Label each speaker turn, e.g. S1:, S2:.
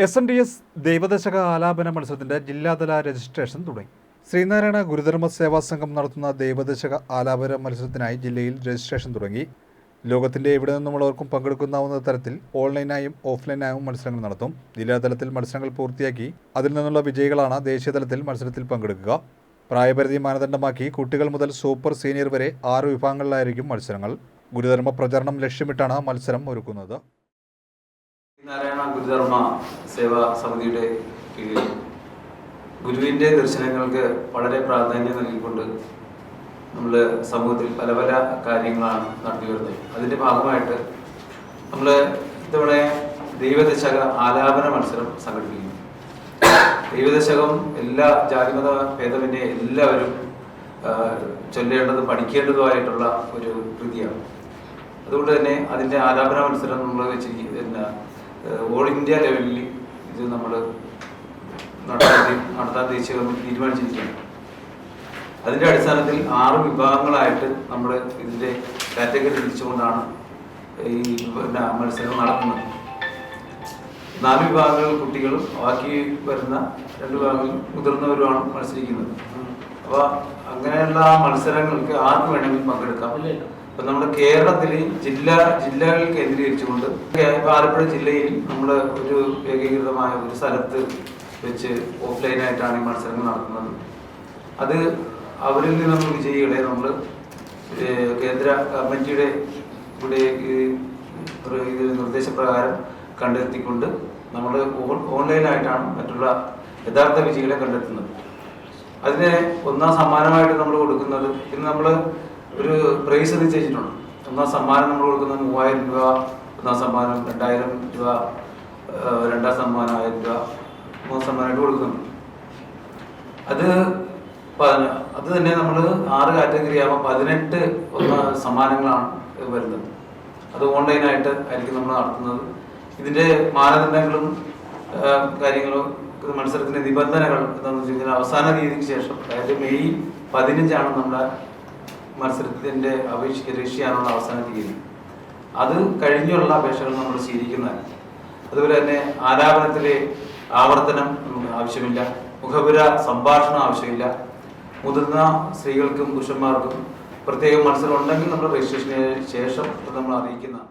S1: SNDS ദൈവദശക ആലാപന മത്സരത്തിന്റെ ജില്ലാതല registration തുടങ്ങി. ശ്രീനാരായണ ഗുരുധർമ്മ സേവാ സംഘം നടത്തുന്ന ദൈവദശക ആലാപന മത്സരത്തിനായി ജില്ലയിൽ രജിസ്ട്രേഷൻ തുടങ്ങി. ലോകത്തിന്റെ എവിടെ നിന്നുമുള്ളവർക്കും പങ്കെടുക്കാവുന്ന തരത്തിൽ ഓൺലൈനായും ഓഫ്ലൈനായും മത്സരങ്ങൾ നടത്തും. ജില്ലാതലത്തിൽ മത്സരങ്ങൾ പൂർത്തിയാക്കി അതിൽ നിന്നുള്ള വിജയികളാണ് ദേശീയതലത്തിൽ മത്സരത്തിൽ പങ്കെടുക്കുക. പ്രായപരിധി മാനദണ്ഡമാക്കി കുട്ടികൾ മുതൽ സൂപ്പർ സീനിയർ വരെ 6 വിഭാഗങ്ങളിലായിരിക്കും മത്സരങ്ങൾ. ഗുരുധർമ്മ പ്രചാരണം ലക്ഷ്യമിട്ടാണ് മത്സരം ഒരുക്കുന്നത്.
S2: നാരായണ ഗുരുധർമ്മ സേവാ സമിതിയുടെ കീഴിൽ ഗുരുവിൻ്റെ ദർശനങ്ങൾക്ക് വളരെ പ്രാധാന്യം നൽകിക്കൊണ്ട് നമ്മൾ സമൂഹത്തിൽ പല പല കാര്യങ്ങളാണ് നടത്തി വരുന്നത്. അതിൻ്റെ ഭാഗമായിട്ട് നമ്മൾ ഇതോടെ ദൈവദശക ആലാപന മത്സരം സംഘടിപ്പിക്കുന്നു. ദൈവദശകം എല്ലാ ജാതിമത ഭേദമന്യേ എല്ലാവരും ചൊല്ലേണ്ടതും പഠിക്കേണ്ടതുമായിട്ടുള്ള ഒരു കൃതിയാണ്. അതുകൊണ്ട് തന്നെ അതിൻ്റെ ആലാപന മത്സരം നമ്മൾ വെച്ചിരിക്കുന്ന ഓൾ ഇന്ത്യ ലെവലിൽ ഇത് നമ്മൾ നടത്താൻ ദേശീയ കമ്മിറ്റി തീരുമാനിച്ചിരിക്കുകയാണ്. അതിൻ്റെ അടിസ്ഥാനത്തിൽ 6 വിഭാഗങ്ങളായിട്ട് നമ്മൾ ഇതിൻ്റെ കാറ്റഗറി തിരിച്ചുകൊണ്ടാണ് ഈ മത്സരം നടത്തുന്നത്. 4 വിഭാഗങ്ങൾ കുട്ടികളും ബാക്കി വരുന്ന 2 വിഭാഗങ്ങൾ മുതിർന്നവരുമാണ് മത്സരിക്കുന്നത്. അപ്പോൾ അങ്ങനെയുള്ള മത്സരങ്ങൾക്ക് ആർക്ക് വേണമെങ്കിലും പങ്കെടുക്കാം. ഇപ്പം നമ്മുടെ കേരളത്തിൽ ജില്ലകൾ കേന്ദ്രീകരിച്ചുകൊണ്ട് ആലപ്പുഴ ജില്ലയിൽ നമ്മൾ ഒരു ഏകീകൃതമായ ഒരു സ്ഥലത്ത് വെച്ച് ഓഫ്ലൈനായിട്ടാണ് ഈ മത്സരങ്ങൾ നടത്തുന്നത്. അത് അവരിൽ നിന്നുള്ള വിജയികളെ നമ്മൾ കേന്ദ്ര കമ്മിറ്റിയുടെ ഇവിടെ നിർദ്ദേശപ്രകാരം കണ്ടെത്തിക്കൊണ്ട് നമ്മൾ ഓൺലൈനായിട്ടാണ് മറ്റുള്ള യഥാർത്ഥ വിജയികളെ കണ്ടെത്തുന്നത്. അതിന് 1ാം സമ്മാനമായിട്ട് നമ്മൾ കൊടുക്കുന്നത്, പിന്നെ നമ്മൾ ഒരു പ്രൈസ് നിശ്ചയിച്ചിട്ടുണ്ട്. 1ാം സമ്മാനം നമ്മൾ കൊടുക്കുന്നത് 3000 രൂപ, 1ാം സമ്മാനം 2000 രൂപ, 2ാം സമ്മാനം 1000 രൂപ, 3ാം സമ്മാനമായിട്ട് കൊടുക്കുന്നുണ്ട്. അത് തന്നെ നമ്മൾ 6 കാറ്റഗറി ആകുമ്പോൾ 18 സമ്മാനങ്ങളാണ് വരുന്നത്. അത് ഓൺലൈനായിട്ട് ആയിരിക്കും നമ്മൾ നടത്തുന്നത്. ഇതിൻ്റെ മാനദണ്ഡങ്ങളും കാര്യങ്ങളും മത്സരത്തിൻ്റെ നിബന്ധനകൾ എന്താണെന്ന് വെച്ച് കഴിഞ്ഞാൽ അവസാന തീയതിക്ക് ശേഷം, അതായത് മെയ് 15 നമ്മുടെ മത്സരത്തിൻ്റെ രജിസ്റ്റർ ചെയ്യാനുള്ള അവസാന തീയതി. അത് കഴിഞ്ഞുള്ള അപേക്ഷകൾ നമ്മൾ സ്വീകരിക്കുന്നതാണ്. അതുപോലെ തന്നെ ആലാപനത്തിലെ ആവർത്തനം ആവശ്യമില്ല, മുഖപുര സംഭാഷണം ആവശ്യമില്ല. മുതിർന്ന സ്ത്രീകൾക്കും പുരുഷന്മാർക്കും പ്രത്യേകം മത്സരം ഉണ്ടെങ്കിൽ നമ്മൾ രജിസ്ട്രേഷന് ശേഷം നമ്മൾ അറിയിക്കുന്നതാണ്.